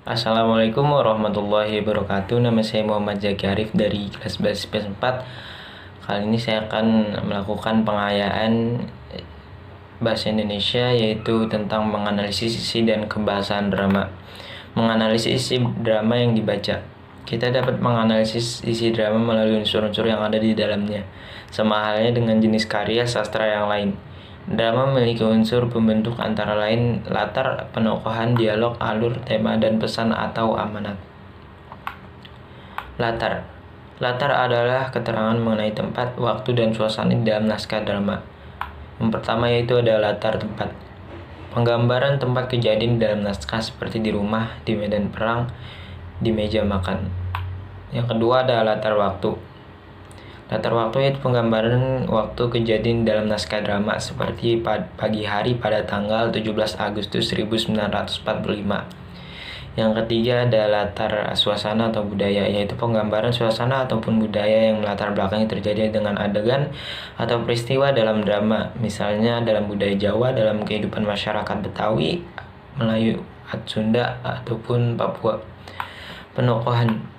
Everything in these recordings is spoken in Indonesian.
Assalamualaikum warahmatullahi wabarakatuh. Nama saya Muhammad Zaki Arif dari kelas BAS IPS 4. Kali ini saya akan melakukan pengayaan bahasa Indonesia, yaitu tentang menganalisis isi dan kebahasaan drama. Menganalisis isi drama yang dibaca. Kita dapat menganalisis isi drama melalui unsur-unsur yang ada di dalamnya, sama halnya dengan jenis karya sastra yang lain. Drama memiliki unsur pembentuk antara lain latar, penokohan, dialog, alur, tema, dan pesan atau amanat. Latar. Latar adalah keterangan mengenai tempat, waktu, dan suasana di dalam naskah drama. Yang pertama yaitu ada latar tempat. Penggambaran tempat kejadian di dalam naskah seperti di rumah, di medan perang, di meja makan. Yang kedua ada latar waktu. Latar waktu yaitu penggambaran waktu kejadian dalam naskah drama seperti pagi hari pada tanggal 17 Agustus 1945. Yang ketiga ada latar suasana atau budaya, yaitu penggambaran suasana ataupun budaya yang melatar belakangi terjadi dengan adegan atau peristiwa dalam drama. Misalnya dalam budaya Jawa, dalam kehidupan masyarakat Betawi, Melayu, Sunda, ataupun Papua. Penokohan.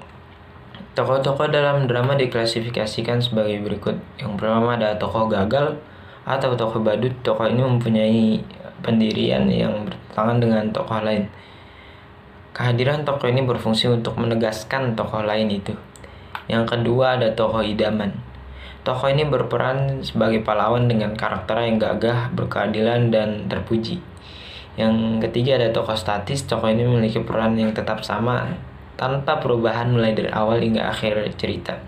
Tokoh-tokoh dalam drama diklasifikasikan sebagai berikut. Yang pertama ada tokoh gagal atau tokoh badut. Tokoh ini mempunyai pendirian yang bertentangan dengan tokoh lain. Kehadiran tokoh ini berfungsi untuk menegaskan tokoh lain itu. Yang kedua ada tokoh idaman. Tokoh ini berperan sebagai pahlawan dengan karakter yang gagah, berkeadilan, dan terpuji. Yang ketiga ada tokoh statis. Tokoh ini memiliki peran yang tetap sama tanpa perubahan mulai dari awal hingga akhir cerita.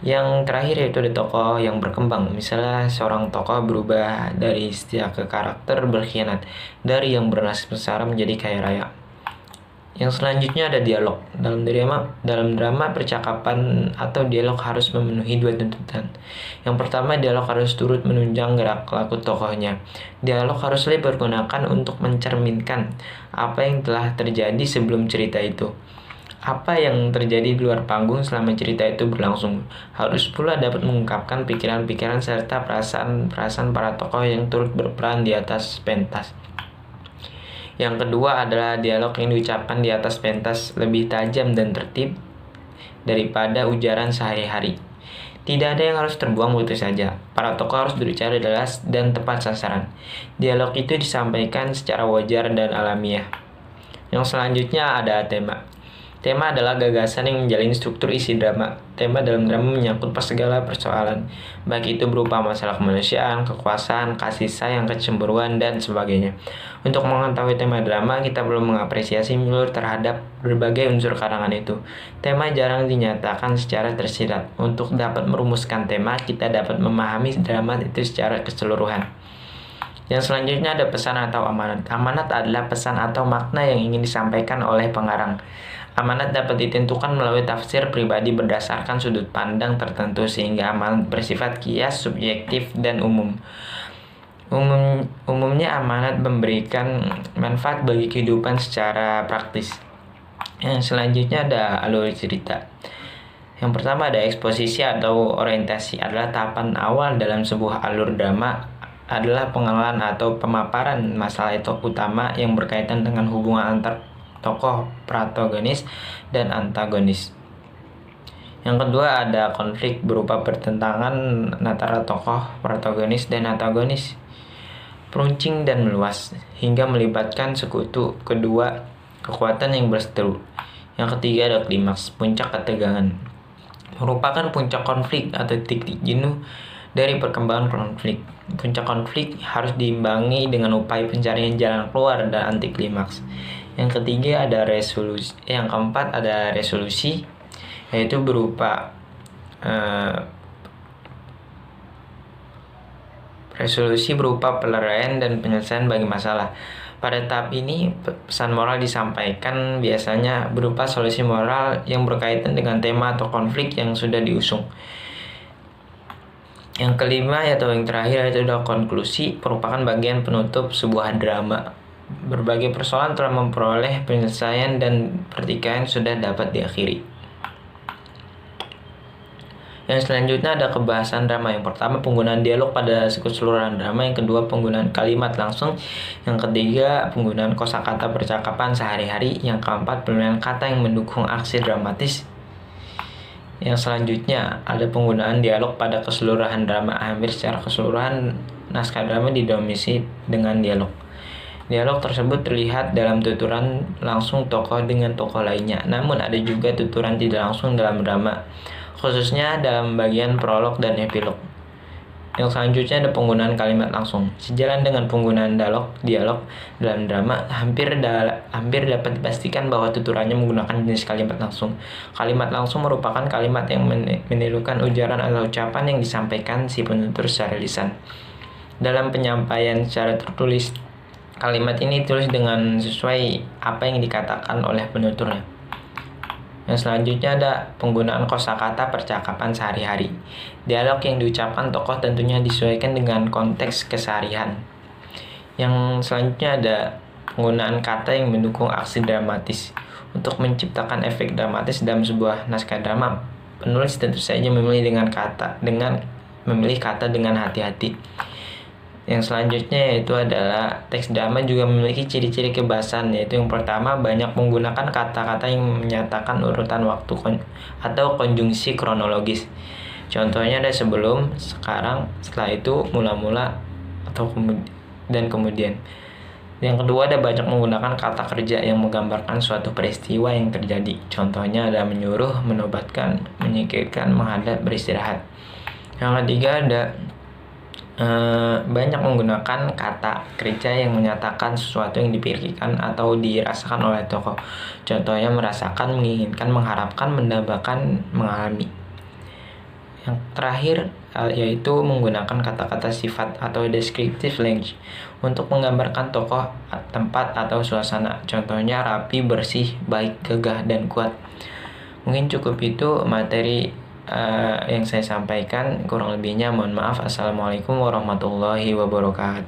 Yang terakhir yaitu ada tokoh yang berkembang. Misalnya seorang tokoh berubah dari setia ke karakter berkhianat, dari yang bernasib sengsara menjadi kaya raya. Yang selanjutnya ada dialog. Dalam drama percakapan atau dialog harus memenuhi dua tuntutan. Yang pertama, dialog harus turut menunjang gerak laku tokohnya. Dialog harus dipergunakan untuk mencerminkan apa yang telah terjadi sebelum cerita itu. Apa yang terjadi di luar panggung selama cerita itu berlangsung. Harus pula dapat mengungkapkan pikiran-pikiran serta perasaan-perasaan para tokoh yang turut berperan di atas pentas. Yang kedua adalah dialog yang diucapkan di atas pentas lebih tajam dan tertib daripada ujaran sehari-hari. Tidak ada yang harus terbuang begitu saja. Para tokoh harus berbicara jelas dan tepat sasaran. Dialog itu disampaikan secara wajar dan alamiah. Yang selanjutnya ada tema. Tema adalah gagasan yang menjalin struktur isi drama. Tema dalam drama menyangkut segala persoalan, baik itu berupa masalah kemanusiaan, kekuasaan, kasih sayang, kecemburuan, dan sebagainya. Untuk mengetahui tema drama, kita perlu mengapresiasi menyeluruh terhadap berbagai unsur karangan itu. Tema jarang dinyatakan secara tersirat. Untuk dapat merumuskan tema, kita dapat memahami drama itu secara keseluruhan. Yang selanjutnya ada pesan atau amanat. Amanat adalah pesan atau makna yang ingin disampaikan oleh pengarang. Amanat dapat ditentukan melalui tafsir pribadi berdasarkan sudut pandang tertentu, sehingga amanat bersifat kias, subjektif, dan umum. Umumnya amanat memberikan manfaat bagi kehidupan secara praktis. Yang selanjutnya ada alur cerita. Yang pertama ada eksposisi atau orientasi, adalah tahapan awal dalam sebuah alur drama, adalah pengenalan atau pemaparan masalah itu utama yang berkaitan dengan hubungan antar tokoh protagonis dan antagonis. Yang kedua ada konflik, berupa pertentangan antara tokoh protagonis dan antagonis, peruncing dan meluas hingga melibatkan sekutu kedua kekuatan yang berseteru. Yang ketiga ada klimaks, puncak ketegangan, merupakan puncak konflik atau titik jenuh dari perkembangan konflik. Puncak konflik harus diimbangi dengan upaya pencarian jalan keluar dan anti klimaks. Yang ketiga ada resolusi. Yang keempat ada resolusi, yaitu berupa resolusi berupa penilaian dan penyelesaian bagi masalah. Pada tahap ini, pesan moral disampaikan biasanya berupa solusi moral yang berkaitan dengan tema atau konflik yang sudah diusung. Yang kelima atau yang terakhir yaitu adalah konklusi, merupakan bagian penutup sebuah drama. Berbagai persoalan telah memperoleh penyelesaian dan pertikaian sudah dapat diakhiri. Yang selanjutnya ada kebahasan drama. Yang pertama, penggunaan dialog pada keseluruhan drama. Yang kedua, penggunaan kalimat langsung. Yang ketiga, penggunaan kosakata percakapan sehari-hari. Yang keempat, penggunaan kata yang mendukung aksi dramatis. Yang selanjutnya ada penggunaan dialog pada keseluruhan drama. Hampir secara keseluruhan naskah drama didominasi dengan dialog. Dialog tersebut terlihat dalam tuturan langsung tokoh dengan tokoh lainnya. Namun ada juga tuturan tidak langsung dalam drama, khususnya dalam bagian prolog dan epilog. Yang selanjutnya ada penggunaan kalimat langsung. Sejalan dengan penggunaan dialog dalam drama, hampir dapat dipastikan bahwa tuturannya menggunakan jenis kalimat langsung. Kalimat langsung merupakan kalimat yang menirukan ujaran atau ucapan yang disampaikan si penutur secara lisan. Dalam penyampaian secara tertulis, kalimat ini ditulis dengan sesuai apa yang dikatakan oleh penuturnya. Yang selanjutnya ada penggunaan kosakata percakapan sehari-hari. Dialog yang diucapkan tokoh tentunya disesuaikan dengan konteks keseharian. Yang selanjutnya ada penggunaan kata yang mendukung aksi dramatis. Untuk menciptakan efek dramatis dalam sebuah naskah drama, penulis tentu saja memilih kata dengan hati-hati. Yang selanjutnya yaitu adalah teks drama juga memiliki ciri-ciri kebahasan, yaitu yang pertama, banyak menggunakan kata-kata yang menyatakan urutan waktu atau konjungsi kronologis. Contohnya ada sebelum, sekarang, setelah itu, mula-mula, atau kemudian. Yang kedua, ada banyak menggunakan kata kerja yang menggambarkan suatu peristiwa yang terjadi. Contohnya ada menyuruh, menobatkan, menyingkirkan, menghadap, beristirahat. Yang ketiga ada banyak menggunakan kata kerja yang menyatakan sesuatu yang dipikirkan atau dirasakan oleh tokoh. Contohnya merasakan, menginginkan, mengharapkan, mendambakan, mengalami. Yang terakhir yaitu menggunakan kata-kata sifat atau descriptive language untuk menggambarkan tokoh, tempat, atau suasana. Contohnya rapi, bersih, baik, gagah, dan kuat. Mungkin cukup itu materi yang saya sampaikan. Kurang lebihnya mohon maaf. Assalamualaikum warahmatullahi wabarakatuh.